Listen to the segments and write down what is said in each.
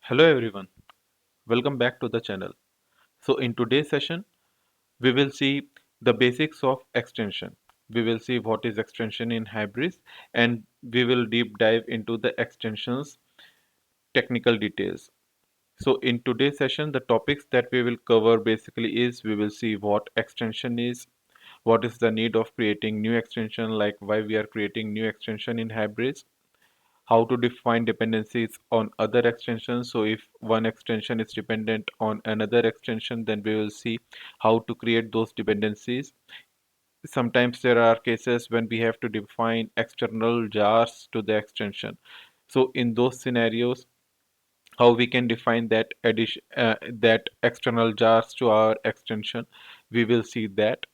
Hello everyone, welcome back to the channel. So in today's session, we will see the basics of extension. We will see what is extension in Hybris and we will deep dive into the extensions technical details. So in today's session, the topics that we will cover basically is we will see what extension is, what is the need of creating new extension, like why we are creating new extension in Hybris, how to define dependencies on other extensions. So if one extension is dependent on another extension, then we will see how to create those dependencies. Sometimes there are cases when we have to define external jars to the extension. So in those scenarios, how we can define that external jars to our extension, we will see that.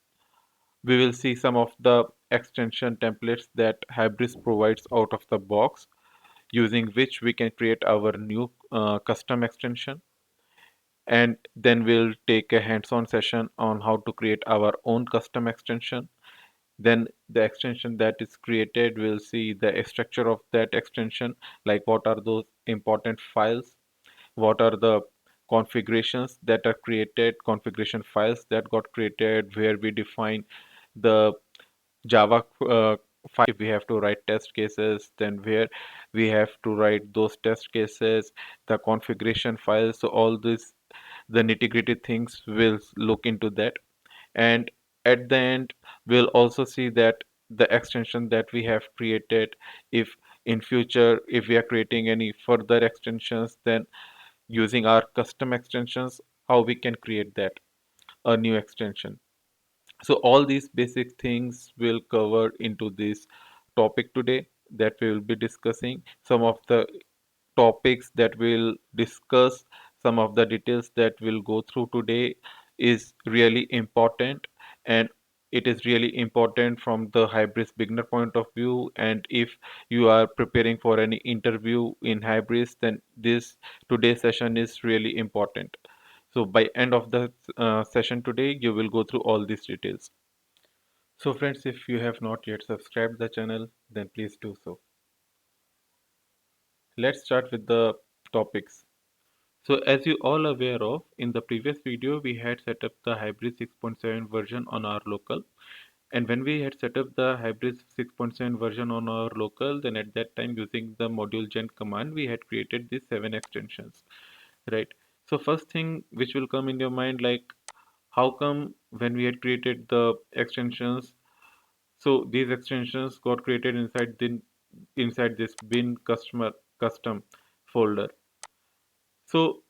We will see some of the extension templates that Hybris provides out of the box, using which we can create our new custom extension. And then we'll take a hands-on session on how to create our own custom extension. Then the extension that is created, we'll see the structure of that extension, like what are those important files, what are the configurations that are created, configuration files that got created, where we define the Java file. If we have to write test cases, then where we have to write those test cases, the configuration files. So all this, the nitty-gritty things, we'll look into that. And at the end, we'll also see that the extension that we have created, if in future, if we are creating any further extensions, then using our custom extensions, how we can create that, a new extension. So all these basic things will cover into this topic today that we will be discussing. Some of the topics that we'll discuss, some of the details that we'll go through today is really important, and it is really important from the Hybris beginner point of view. And if you are preparing for any interview in Hybris, then this today's session is really important. So by end of the session today, you will go through all these details. So friends, if you have not yet subscribed the channel, then please do so. Let's start with the topics. So as you all aware of, in the previous video, we had set up the Hybris 6.7 version on our local. And when we had set up the Hybris 6.7 version on our local, then at that time using the module gen command, we had created these 7 extensions, right? So first thing which will come in your mind, like how come when we had created the extensions, so these extensions got created inside this bin customer custom folder. So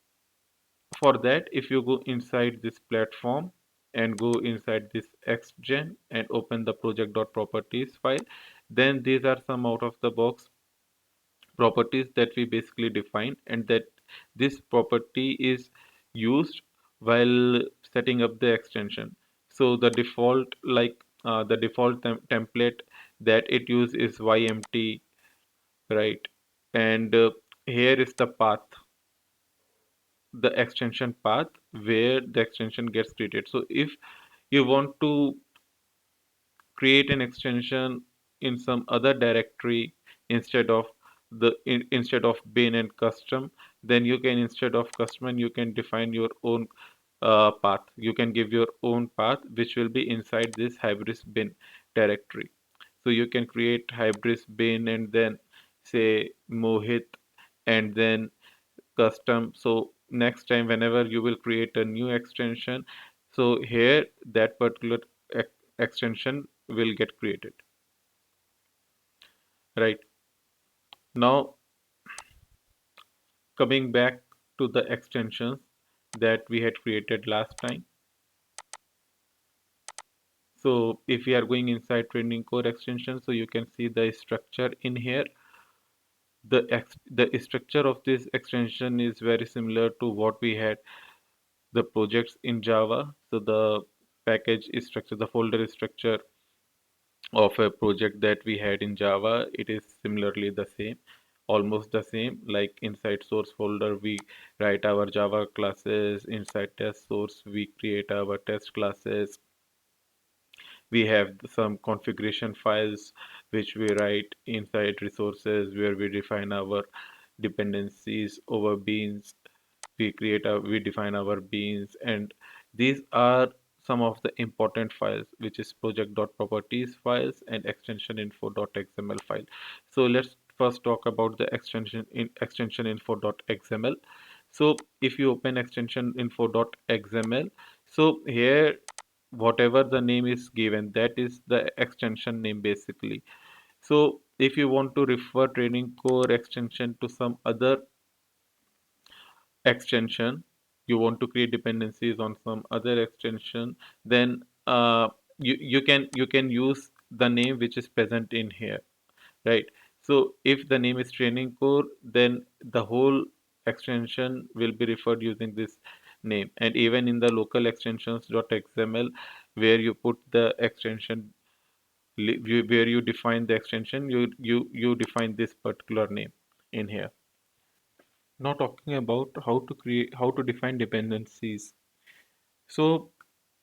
for that, if you go inside this platform and go inside this xgen and open the project.properties file, then these are some out of the box properties that we basically define, and that this property is used while setting up the extension. So the default, the default template that it uses is YMT, right? And here is the path, the extension path where the extension gets created. So if you want to create an extension in some other directory instead of instead of bin and custom, then you can, instead of custom, you can define your own path. You can give your own path which will be inside this Hybris bin directory. So you can create Hybris bin and then say Mohit and then custom. So next time whenever you will create a new extension, so here that particular extension will get created, right? Now coming back to the extensions that we had created last time. So if we are going inside training core extension, so you can see the structure in here. The structure of this extension is very similar to what we had the projects in Java. So the package is structure, the folder is structure of a project that we had in Java. It is similarly the same, almost the same. Like inside source folder, we write our Java classes. Inside test source, we create our test classes. We have some configuration files which we write inside resources where we define our dependencies over beans. We define our beans, and these are some of the important files, which is project.properties files and extension info.xml file. So let's first talk about the extension info.xml. So if you open extension info.xml, so here whatever the name is given, that is the extension name basically. So if you want to refer training core extension to some other extension, you want to create dependencies on some other extension, then you can use the name which is present in here, right? So if the name is training core, then the whole extension will be referred using this name. And even in the local extensions.xml, where you put the extension, where you define the extension, you define this particular name in here. Now talking about how to define dependencies. So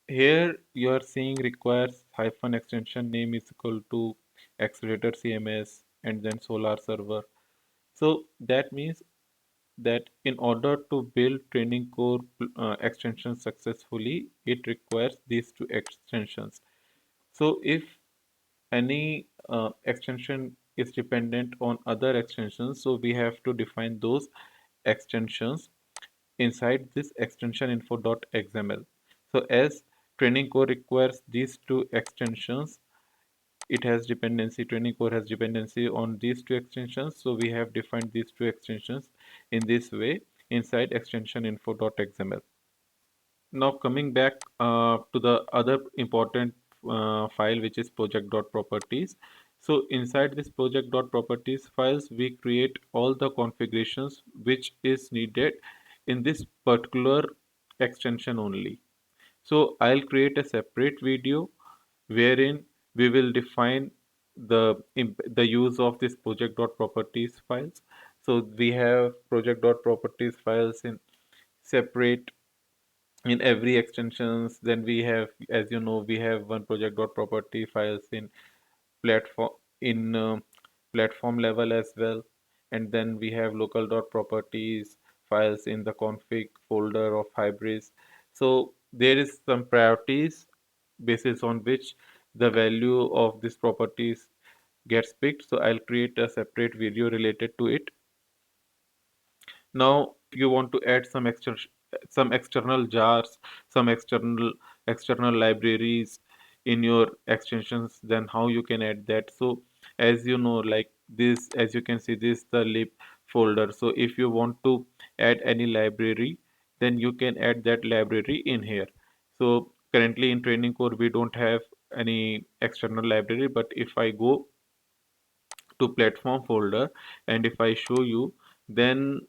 here you are seeing requires hyphen extension name is equal to accelerator CMS and then Solar server. So that means that in order to build training core extensions successfully, it requires these two extensions. So if any extension is dependent on other extensions, so we have to define those extensions inside this extension info.xml. So as training core requires these two extensions, it has dependency, training core has dependency on these two extensions. So we have defined these two extensions in this way inside extension info.xml. Now coming back to the other important file, which is project.properties. So inside this project.properties files, we create all the configurations which is needed in this particular extension only. So I'll create a separate video wherein we will define the use of this project.properties files. So we have project.properties files in separate in every extensions. Then we have, as you know, we have one project.property files in platform in platform level as well. And then we have local.properties files in the config folder of Hybris. So there is some priorities basis on which the value of these properties gets picked. So I'll create a separate video related to it. Now, if you want to add some external jars, some external libraries in your extensions, then how you can add that? So, as you know, like this, as you can see, this is the lib folder. So, if you want to add any library, then you can add that library in here. So, currently in Training Core, we don't have any external library, but if I go to platform folder and if I show you, then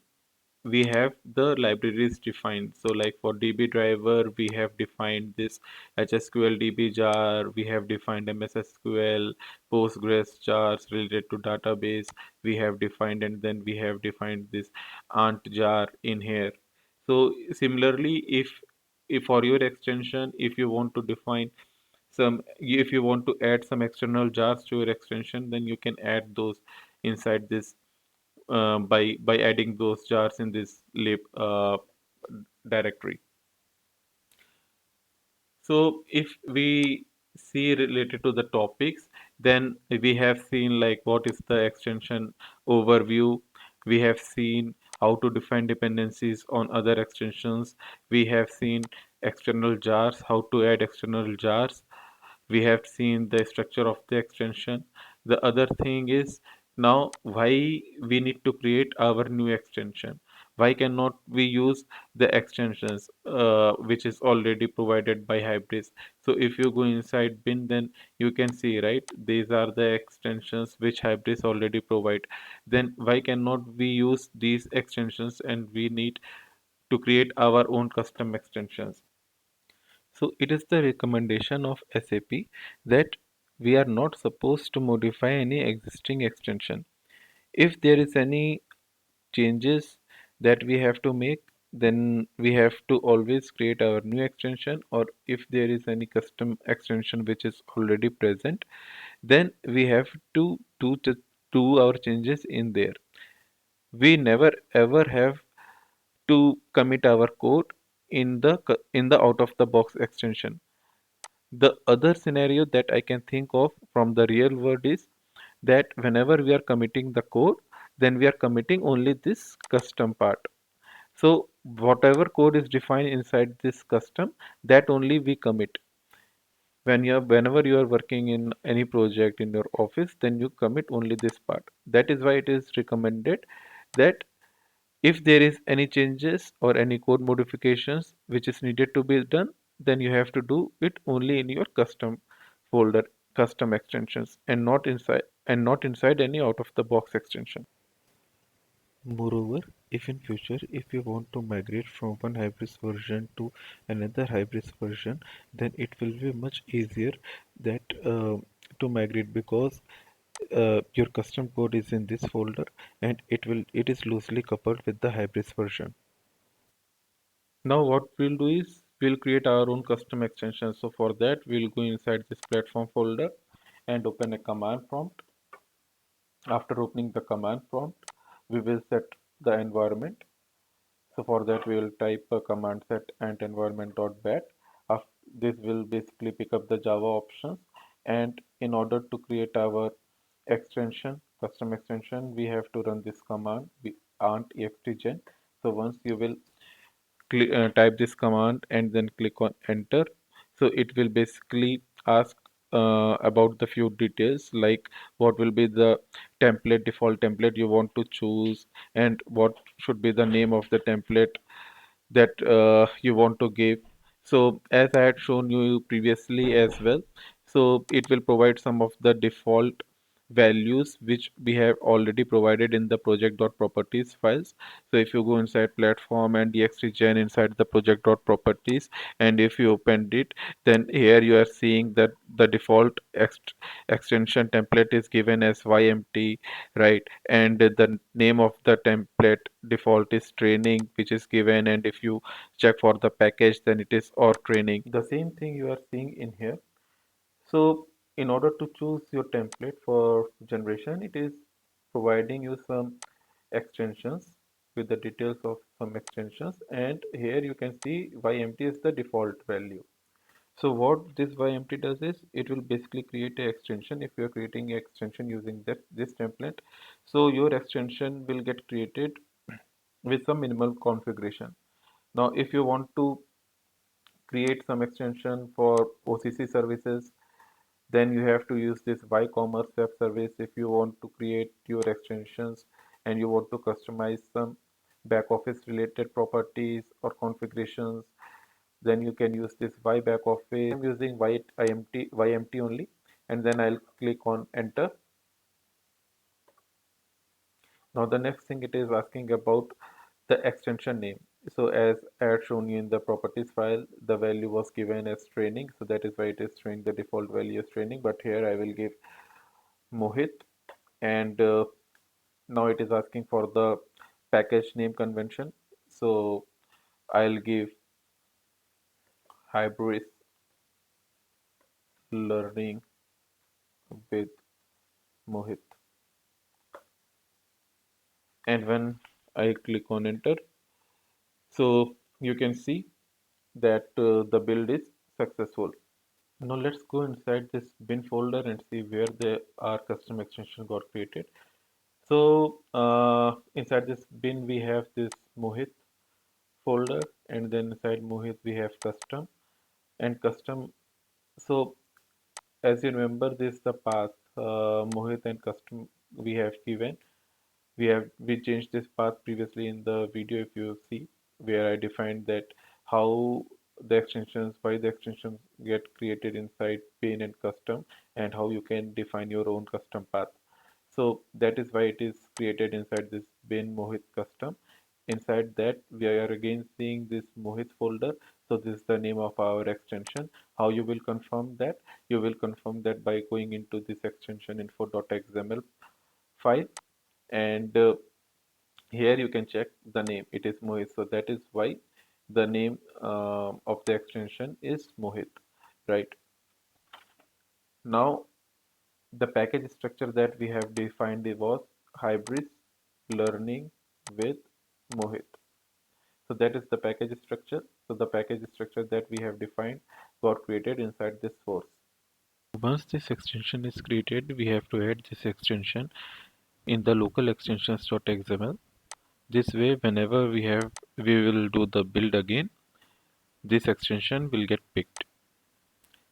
we have the libraries defined. So like for DB driver, we have defined this HSQL DB jar, we have defined MS SQL, Postgres jars related to database, we have defined, and then we have defined this Ant jar in here. So similarly, if for your extension, if you want to define if you want to add some external jars to your extension, then you can add those inside this by adding those jars in this lib directory. So if we see related to the topics, then we have seen like what is the extension overview. We have seen how to define dependencies on other extensions. We have seen external jars, how to add external jars. We have seen the structure of the extension. The other thing is now why we need to create our new extension. Why cannot we use the extensions which is already provided by Hybris? So if you go inside bin, then you can see, right, these are the extensions which Hybris already provide. Then why cannot we use these extensions and we need to create our own custom extensions? So it is the recommendation of SAP that we are not supposed to modify any existing extension. If there is any changes that we have to make, then we have to always create our new extension, or if there is any custom extension which is already present, then we have to do our changes in there. we never ever have to commit our code in the out of the box extension. The other scenario that I can think of from the real world is that whenever we are committing the code, then we are committing only this custom part. So whatever code is defined inside this custom, that only we commit. Whenever you are working in any project in your office, then you commit only this part. That is why it is recommended that if there is any changes or any code modifications which is needed to be done, then you have to do it only in your custom folder, custom extensions, and not inside any out of the box extension. Moreover, if in future if you want to migrate from one Hybris version to another Hybris version, then it will be much easier that to migrate, because your custom code is in this folder and it is loosely coupled with the Hybris version. Now what we'll do is we'll create our own custom extension. So for that we'll go inside this platform folder and open a command prompt. After opening the command prompt, we will set the environment. So for that we will type a command set ant environment.bat. This will basically pick up the Java options, and in order to create our extension, custom extension, we have to run this command, ant extgen. So once you will type this command and then click on enter, so it will basically ask about the few details, like what will be the default template you want to choose, and what should be the name of the template that you want to give. So as I had shown you previously as well, so it will provide some of the default values which we have already provided in the project.properties files. So if you go inside platform and dxtgen inside the project.properties, and if you opened it, then here you are seeing that the default extension template is given as ymt, right? And the name of the template default is training, which is given, and if you check for the package, then it is or training. The same thing you are seeing in here. So in order to choose your template for generation, it is providing you some extensions with the details of some extensions, and here you can see ymt is the default value. So what this ymt does is it will basically create an extension. If you are creating an extension using this template, so your extension will get created with some minimal configuration. Now if you want to create some extension for OCC services, then you have to use this y-commerce web service. If you want to create your extensions and you want to customize some back office related properties or configurations, then you can use this y back office. I'm using ymt only, and then I'll click on enter. Now the next thing it is asking about the extension name. So as I had shown you in the properties file, the value was given as training, so that is why it is showing the default value as training, but here I will give Mohit, and now it is asking for the package name convention. So I'll give hybrid learning with Mohit, and when I click on enter, so you can see that the build is successful. Now let's go inside this bin folder and see where our custom extension got created. So inside this bin we have this Mohit folder, and then inside Mohit we have custom and custom. So as you remember, this the path Mohit and custom we have given. We changed this path previously in the video, if you see, where I defined that how why the extensions get created inside bin and custom, and how you can define your own custom path. So that is why it is created inside this bin Mohit custom. Inside that we are again seeing this Mohit folder. So this is the name of our extension. How you will confirm that? You will confirm that by going into this extension info.xml file, and here you can check the name. It is Mohit. So that is why the name of the extension is Mohit, right? Now the package structure that we have defined it was hybrid learning with Mohit. So that is the package structure. So the package structure that we have defined got created inside this source. Once this extension is created, we have to add this extension in the local extensions.xml. This way, whenever we will do the build again, this extension will get picked.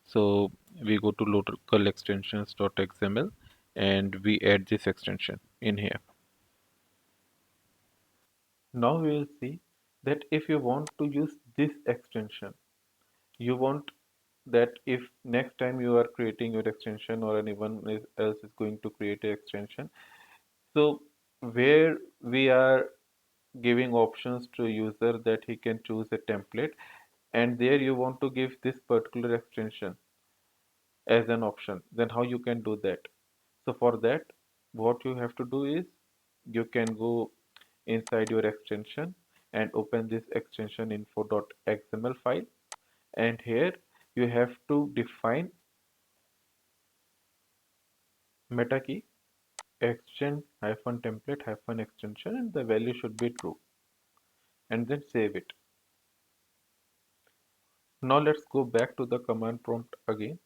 So we go to local extensions.xml and we add this extension in here. Now we will see that if you want to use this extension, you want that if next time you are creating your extension or else is going to create an extension, so where we are giving options to user that he can choose a template, and there you want to give this particular extension as an option, then how you can do that? So for that, what you have to do is you can go inside your extension and open this extension info.xml file, and here you have to define meta key extend hyphen template hyphen extension, and the value should be true, and then save it. Now let's go back to the command prompt again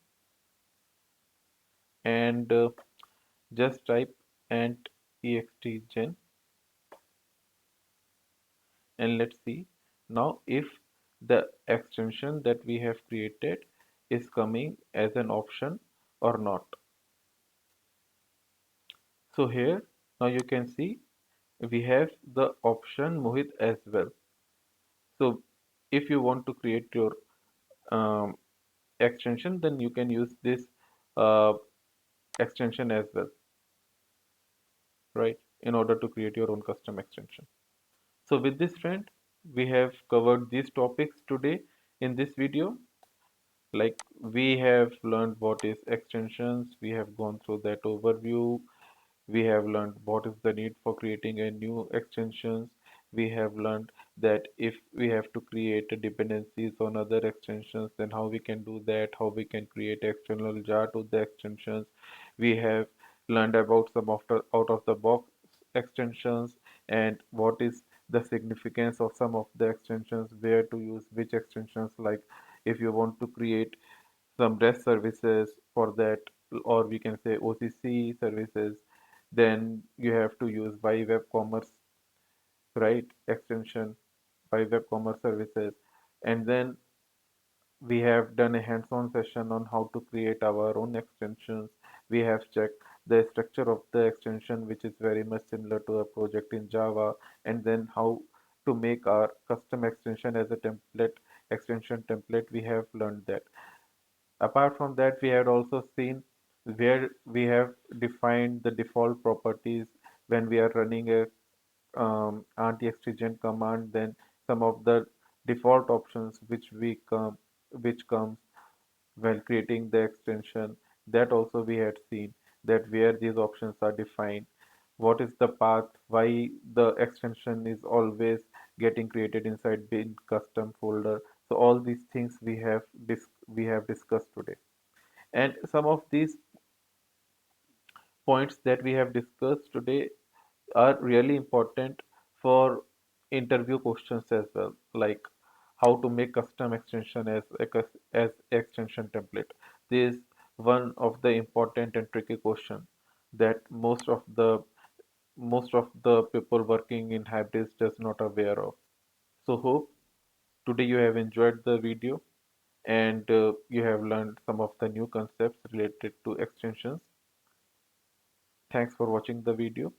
and just type ant extgen, and let's see now if the extension that we have created is coming as an option or not. So here now you can see we have the option Mohit as well. So if you want to create your um, extension, then you can use this uh, extension as well, right? In order to create your own custom extension. So with this friend, we have covered these topics today in this video. Like we have learned what is extensions, we have gone through that overview, we have learned what is the need for creating a new extensions, we have learned that if we have to create dependencies on other extensions, then how we can do that, how we can create external jar to the extensions. We have learned about some of the out of the box extensions and what is the significance of some of the extensions, where to use which extensions, like if you want to create some REST services for that, or we can say OCC services, then you have to use by web commerce, right? Extension by web commerce services. And then we have done a hands-on session on how to create our own extensions. We have checked the structure of the extension, which is very much similar to a project in Java, and then how to make our custom extension as a template, extension template. We have learned that. Apart from that, we had also seen where we have defined the default properties when we are running a anti-extigent command, then some of the default options which comes while creating the extension, that also we had seen that where these options are defined, what is the path, why the extension is always getting created inside bin custom folder. So all these things we have discussed today, and some of these points that we have discussed today are really important for interview questions as well, like how to make custom extension as extension template. This is one of the important and tricky question that most of the people working in hybrids does not aware of. So hope today you have enjoyed the video and you have learned some of the new concepts related to extensions. Thanks for watching the video.